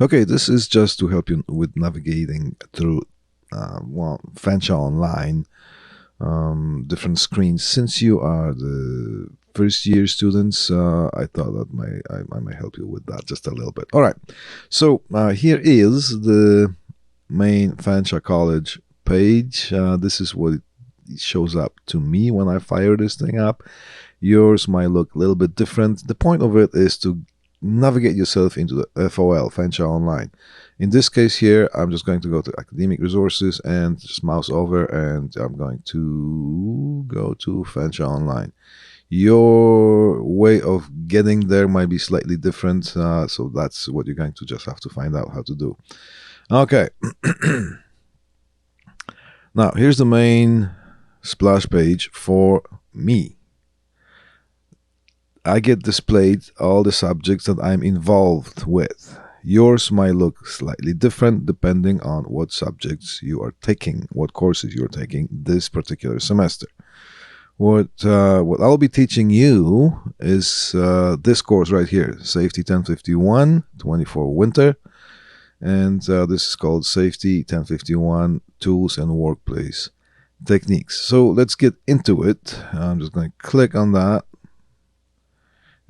Okay, this is just to help you with navigating through, Fanshawe Online, different screens. Since you are the first year students, I thought that I might help you with that just a little bit. All right, so here is the main Fanshawe College page. This is what it shows up to me when I fire this thing up. Yours might look a little bit different. The point of it is to navigate yourself into the FOL, Fanshawe Online. In this case here, I'm just going to go to academic resources and just mouse over, and I'm going to go to Fanshawe Online. Your way of getting there might be slightly different, so that's what you're going to just have to find out how to do. Okay. Now, here's the main splash page for me. I get displayed all the subjects that I'm involved with. Yours might look slightly different depending on what subjects you are taking, what courses you're taking this particular semester. What I'll be teaching you is this course right here, Safety 1051, 24 Winter. And this is called Safety 1051, Tools and Workplace Techniques. So let's get into it. I'm just going to click on that.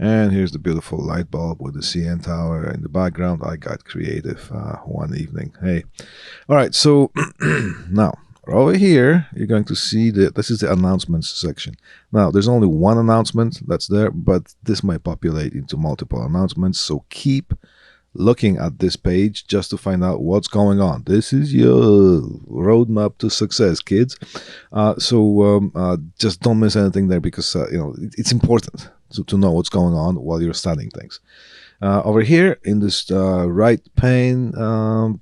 And here's the beautiful light bulb with the CN tower in the background. I got creative one evening. Hey. All right, so now over here, you're going to see this is the announcements section. Now, there's only one announcement that's there, but this might populate into multiple announcements. So keep looking at this page just to find out what's going on. This is your roadmap to success, kids. Just don't miss anything there, because it's important to know what's going on while you're studying things. Over here in this right pane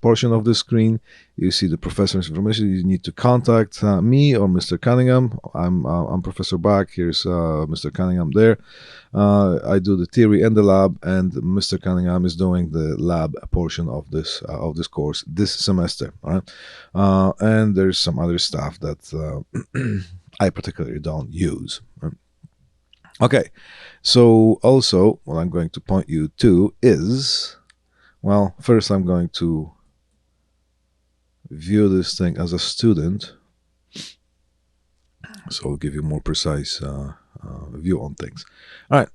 portion of the screen, you see the professor's information. You need to contact me or Mr. Cunningham. I'm Professor Bach. Here's Mr. Cunningham there. I do the theory and the lab, and Mr. Cunningham is doing the lab portion of this course this semester. All right, and there's some other stuff that I particularly don't use. Okay, so also what I'm going to point you to is, well, first I'm going to view this thing as a student, so I'll give you more precise view on things. All right,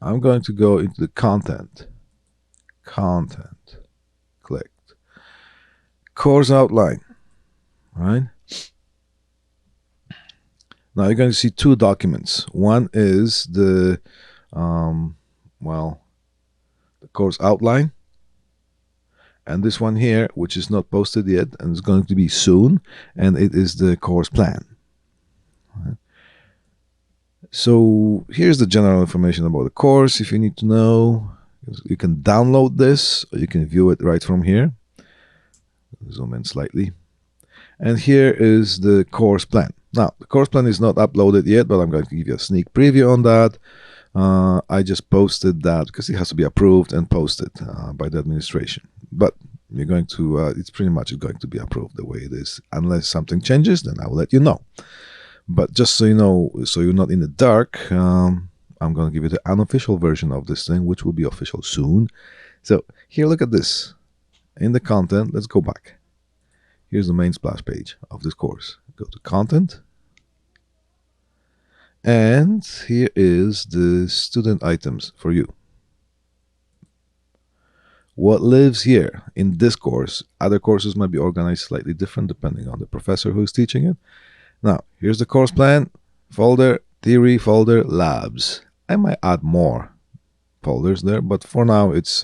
I'm going to go into the content, clicked, course outline, all right? Now you're going to see two documents. One is the course outline, and this one here, which is not posted yet and is going to be soon, and it is the course plan. Right. So here's the general information about the course. If you need to know, you can download this, or you can view it right from here. Zoom in slightly. And here is the course plan. Now, the course plan is not uploaded yet, but I'm going to give you a sneak preview on that. I just posted that because it has to be approved and posted by the administration. But you're going to, it's pretty much going to be approved the way it is. Unless something changes, then I will let you know. But just so you know, so you're not in the dark, I'm going to give you the unofficial version of this thing, which will be official soon. So here, look at this. In the content, let's go back. Here's the main splash page of this course. Go to content. And here is the student items for you. What lives here in this course, other courses might be organized slightly different depending on the professor who's teaching it. Now, here's the course plan, folder, theory, folder, labs. I might add more folders there, but for now, it's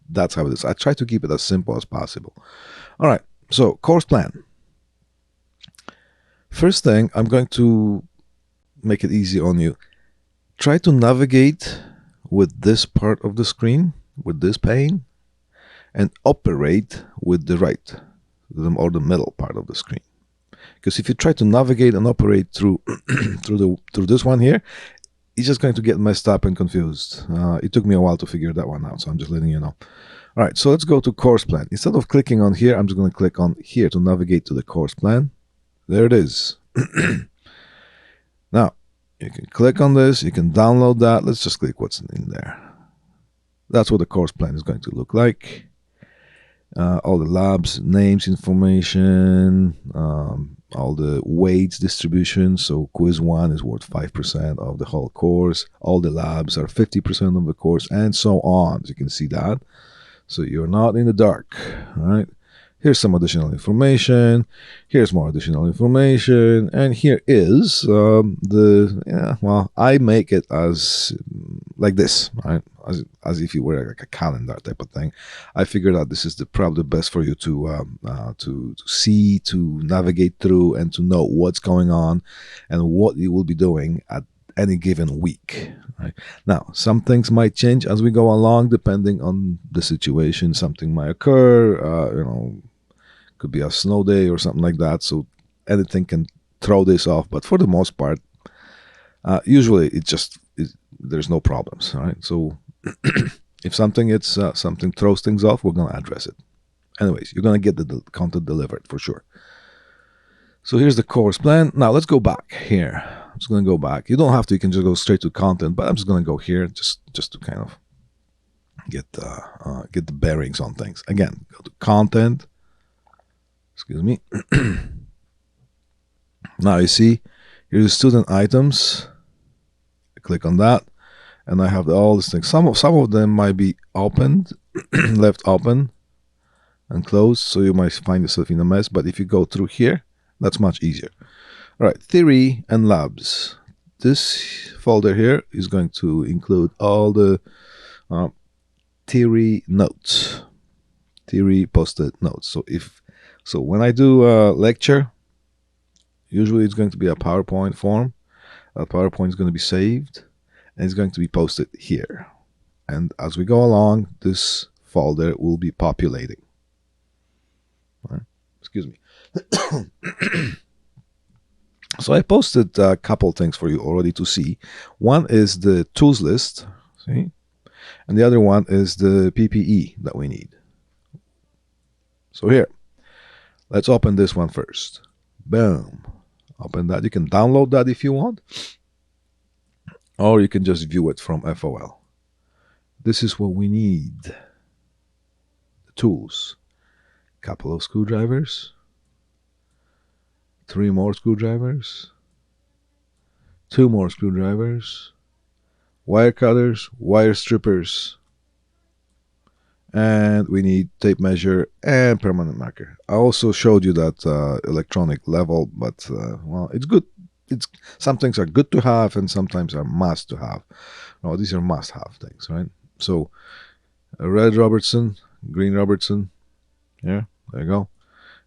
that's how it is. I try to keep it as simple as possible. All right, so course plan. First thing, I'm going to make it easy on you. Try to navigate with this part of the screen, with this pane, and operate with the right or the middle part of the screen. Because if you try to navigate and operate through through this one here, it's just going to get messed up and confused. It took me a while to figure that one out, so I'm just letting you know. All right, so let's go to course plan. Instead of clicking on here, I'm just going to click on here to navigate to the course plan. There it is. Now, you can click on this. You can download that. Let's just click what's in there. That's what the course plan is going to look like. All the labs, names, information, all the weights distribution. So quiz 1 is worth 5% of the whole course. All the labs are 50% of the course, and so on. So you can see that. So you're not in the dark, right? Here's some additional information. Here's more additional information. And here is I make it as like this, right? As if you were like a calendar type of thing. I figured out this is probably best for you to see, to navigate through, and to know what's going on and what you will be doing at any given week. Right? Now, some things might change as we go along, depending on the situation. Something might occur. Could be a snow day or something like that. So anything can throw this off. But for the most part, usually there's no problems. Right? So if something throws things off, we're gonna address it. Anyways, you're gonna get the content delivered for sure. So here's the course plan. Now let's go back here. I'm just going to go back. You don't have to. You can just go straight to content, but I'm just going to go here just to kind of get the bearings on things. Again, go to content. Excuse me. Now you see, here's the student items. I click on that, and I have all these things. Some of them might be opened, left open, and closed, so you might find yourself in a mess. But if you go through here, that's much easier. All right, theory and labs. This folder here is going to include all the theory notes, theory posted notes. So when I do a lecture, usually it's going to be a PowerPoint form. That PowerPoint is going to be saved, and it's going to be posted here. And as we go along, this folder will be populating. All right. Excuse me. So I posted a couple things for you already to see. One is the tools list, see? And the other one is the PPE that we need. So here, let's open this one first. Boom. Open that. You can download that if you want, or you can just view it from FOL. This is what we need. The tools. Couple of screwdrivers. 3 more screwdrivers, 2 more screwdrivers, wire cutters, wire strippers, and we need tape measure and permanent marker. I also showed you that electronic level, but well, it's good. Some things are good to have and sometimes are must to have. No, these are must have things, right? So red Robertson, green Robertson, yeah, there you go.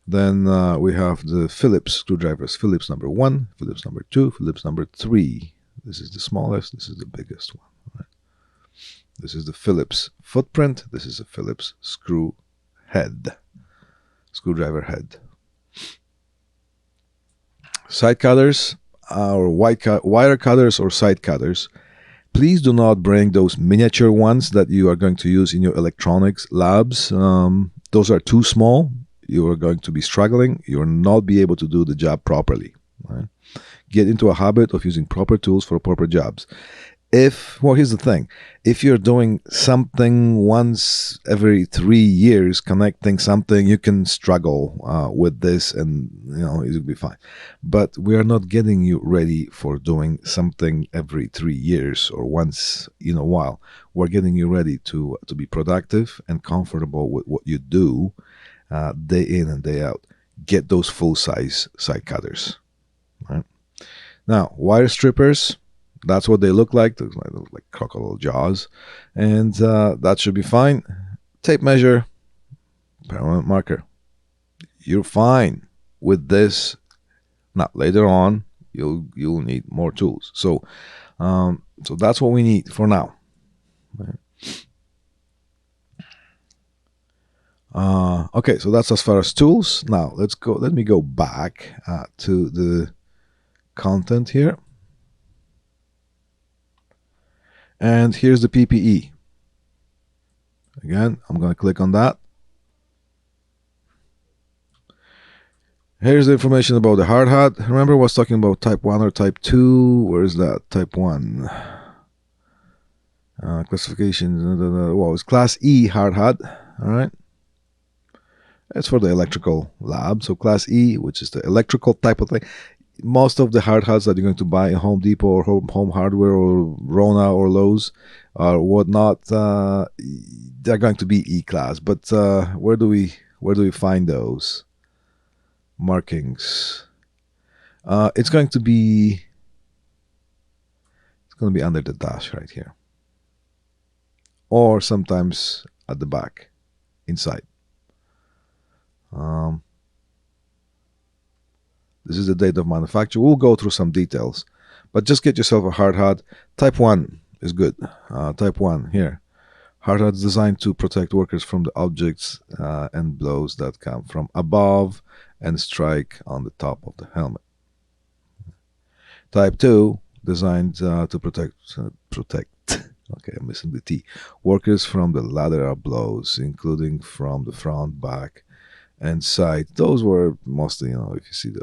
Then we have the Phillips screwdrivers. Phillips number 1, Phillips number 2, Phillips number 3. This is the smallest. This is the biggest one. Right? This is the Phillips footprint. This is a Phillips screwdriver head. Side cutters, or wire cutters or side cutters. Please do not bring those miniature ones that you are going to use in your electronics labs. Those are too small. You are going to be struggling. You will not be able to do the job properly. Right? Get into a habit of using proper tools for proper jobs. Here's the thing. If you're doing something once every 3 years, connecting something, you can struggle with this and it'll be fine. But we are not getting you ready for doing something every 3 years or once in a while. We're getting you ready to be productive and comfortable with what you do. Day in and day out. Get those full-size side cutters. Right? Now, wire strippers, that's what they look like. They look like crocodile jaws. And that should be fine. Tape measure, permanent marker. You're fine with this. Now, later on, you'll need more tools. So that's what we need for now. Right? Okay, so that's as far as tools. Now let me go back to the content here. And here's the PPE. Again, I'm going to click on that. Here's the information about the hard hat. Remember I was talking about type 1 or type 2. Where is that? Type 1. Classification. Well, it's Class E hard hat. All right. It's for the electrical lab. So Class E, which is the electrical type of thing. Most of the hard hats that you're going to buy in Home Depot or Home Hardware or Rona or Lowe's or whatnot, they're going to be E class. But where do we find those markings? It's going to be under the dash right here, or sometimes at the back, inside. This is the date of manufacture. We'll go through some details, but just get yourself a hard hat. Type 1 is good. Type 1 here. Hard hat is designed to protect workers from the objects and blows that come from above and strike on the top of the helmet. Type 2, designed to protect. Okay, I'm missing the T. Workers from the lateral blows, including from the front, back, and side. Those were mostly, if you see the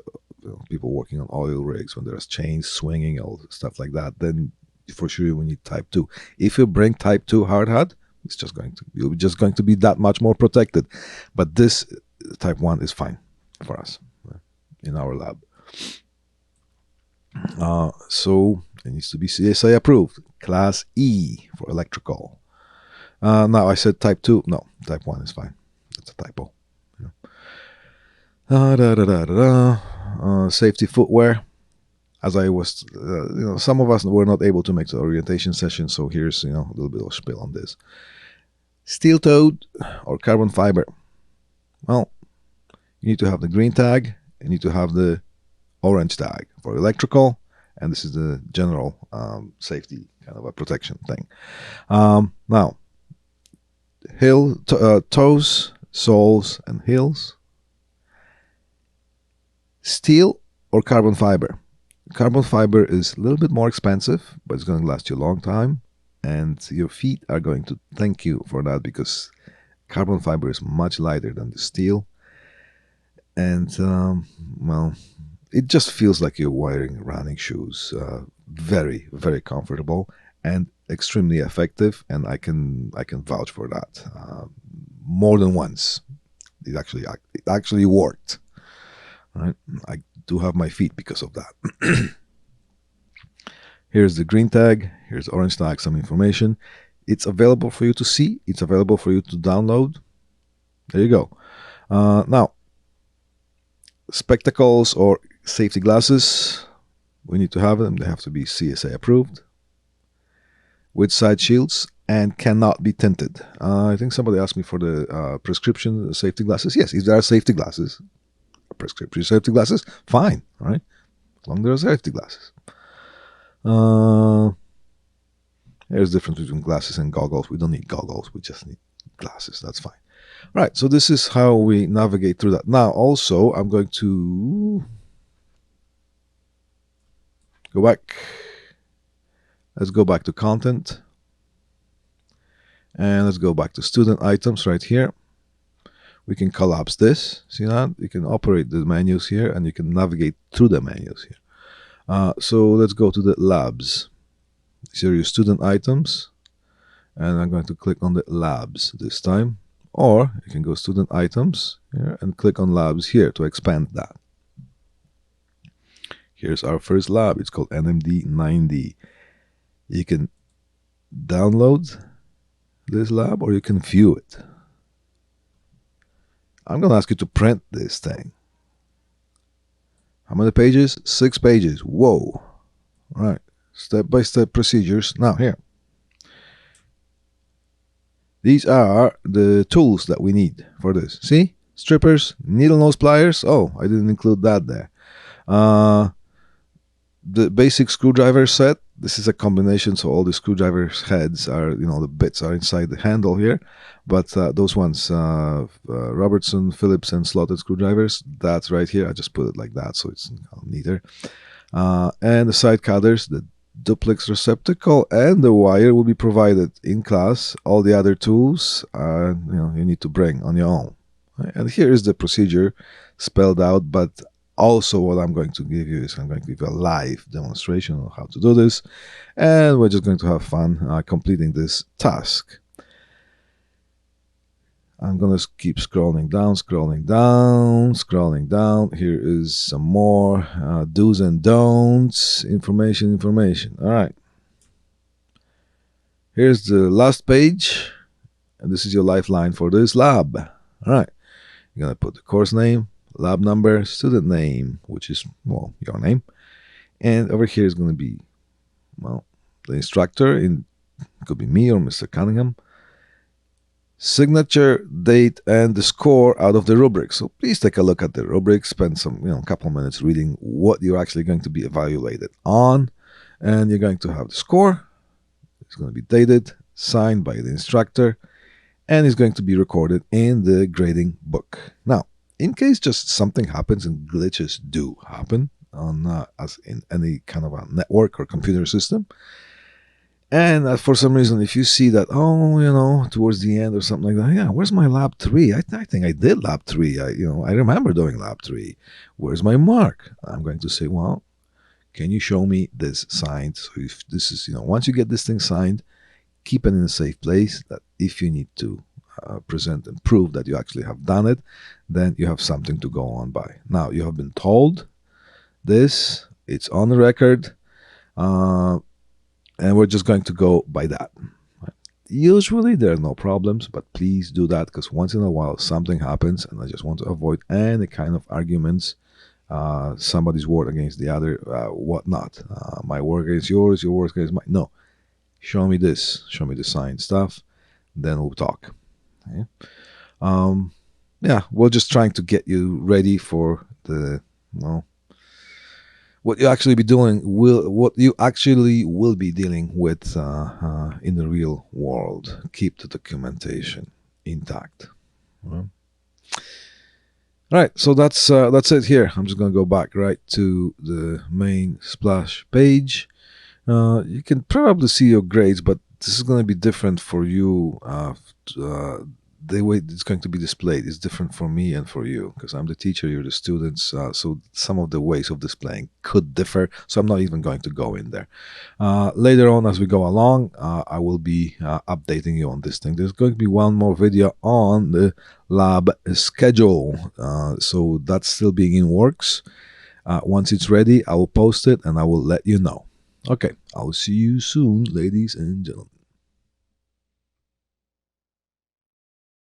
people working on oil rigs when there's chains swinging, all stuff like that, then for sure we need type 2. If you bring type 2 hard hat, you're just going to be that much more protected. But this type 1 is fine for us in our lab. So it needs to be CSA approved. Class E for electrical. Now I said type 2. No, type 1 is fine. That's a typo. Safety footwear. As I was, some of us were not able to make the orientation session, so here's a little bit of spiel on this. Steel-toed or carbon fiber. Well, you need to have the green tag. You need to have the orange tag for electrical, and this is the general safety kind of a protection thing. Now, toes, soles, and heels. Steel or carbon fiber. Carbon fiber is a little bit more expensive, but it's going to last you a long time, and your feet are going to thank you for that, because carbon fiber is much lighter than the steel, and well, it just feels like you're wearing running shoes. Very, very comfortable and extremely effective, and I can vouch for that. More than once, it actually worked. Right? I do have my feet because of that. Here's the green tag. Here's the orange tag, some information. It's available for you to see. It's available for you to download. There you go. Now, spectacles or safety glasses. We need to have them. They have to be CSA approved. With side shields and cannot be tinted. I think somebody asked me for the prescription safety glasses. Yes, if there are safety glasses, prescription safety glasses, fine, all right, as long as there are safety glasses. There's a difference between glasses and goggles. We don't need goggles, we just need glasses. That's fine. All right, so this is how we navigate through that. Now, also, I'm going to go back. Let's go back to content. And let's go back to student items right here. We can collapse this. See that? You can operate the menus here, and you can navigate through the menus here. So let's go to the labs. These are your student items. And I'm going to click on the labs this time. Or you can go student items here and click on labs here to expand that. Here's our first lab. It's called NMD 9D. You can download this lab or you can view it. I'm going to ask you to print this thing. How many pages? 6 pages. Whoa. All right. Step-by-step procedures. Now, here. These are the tools that we need for this. See? Strippers, needle nose pliers. Oh, I didn't include that there. The basic screwdriver set. This is a combination, so all the screwdriver heads are, the bits are inside the handle here. But those ones, Robertson, Phillips, and slotted screwdrivers, that's right here. I just put it like that, so it's neater. And the side cutters, the duplex receptacle, and the wire will be provided in class. All the other tools, you need to bring on your own. And here is the procedure spelled out, but Also, what I'm going to give you is I'm going to give you a live demonstration of how to do this, and we're just going to have fun completing this task. I'm going to keep scrolling down, scrolling down, scrolling down. Here is some more do's and don'ts, information. All right. Here's the last page, and this is your lifeline for this lab. All right. You're going to put the course name, lab number, student name, which is, well, your name. And over here is going to be, well, the instructor. It could be me or Mr. Cunningham. Signature, date, and the score out of the rubric. So please take a look at the rubric, spend some, couple of minutes reading what you're actually going to be evaluated on, and you're going to have the score. It's going to be dated, signed by the instructor, and it's going to be recorded in the grading book. Now, in case just something happens, and glitches do happen on as in any kind of a network or computer system, and for some reason, if you see that, towards the end or something like that, yeah, where's my lab 3? I think I did lab 3. I remember doing lab 3. Where's my mark? I'm going to say, well, can you show me this signed? So if this is, once you get this thing signed, keep it in a safe place that if you need to present and prove that you actually have done it, then you have something to go on by. Now, you have been told this, it's on the record. And we're just going to go by that. Usually there are no problems, but please do that because once in a while something happens, and I just want to avoid any kind of arguments, somebody's word against the other, whatnot. My word against yours, your word against mine. No, show me this, show me the signed stuff, then we'll talk. Okay? We're just trying to get you ready for the, what you actually be doing what you actually will be dealing with in the real world. Keep the documentation intact. All right, so that's it here. I'm just going to go back right to the main splash page. You can probably see your grades, but this is going to be different for you. The way it's going to be displayed is different for me and for you because I'm the teacher, you're the students, so some of the ways of displaying could differ, so I'm not even going to go in there. Later on as we go along, I will be updating you on this thing. There's going to be one more video on the lab schedule, so that's still being in works. Once it's ready, I will post it and I will let you know. Okay, I'll see you soon, ladies and gentlemen.